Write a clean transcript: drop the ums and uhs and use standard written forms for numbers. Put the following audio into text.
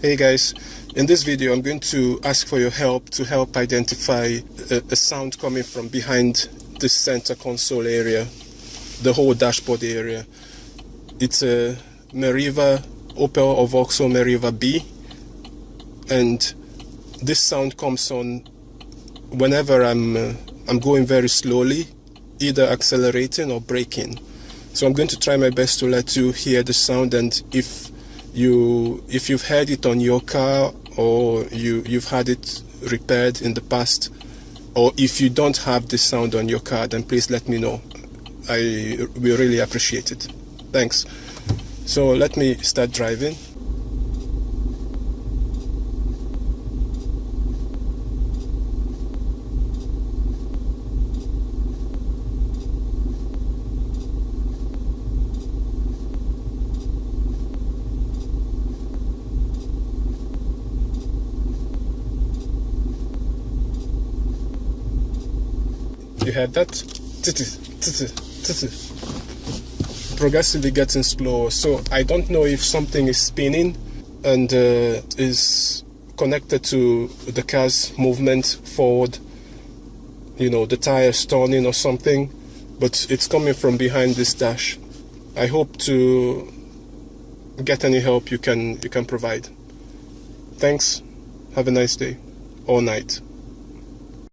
Hey guys, in this video I'm going to ask for your help to help identify a sound coming from behind the center console area, the whole dashboard area. It's a Meriva, Opel or Vauxhall Meriva B, and this sound comes on whenever I'm going very slowly, either accelerating or braking. So I'm going to try my best to let you hear the sound, and if you've heard it on your car, or you've had it repaired in the past, or if you don't have this sound on your car, then please let me know. We really appreciate it. Thanks. So let me start driving. You heard that? Progressively getting slower. So I don't know if something is spinning and is connected to the car's movement forward. You know, the tires turning or something, but it's coming from behind this dash. I hope to get any help you can provide. Thanks. Have a nice day or night.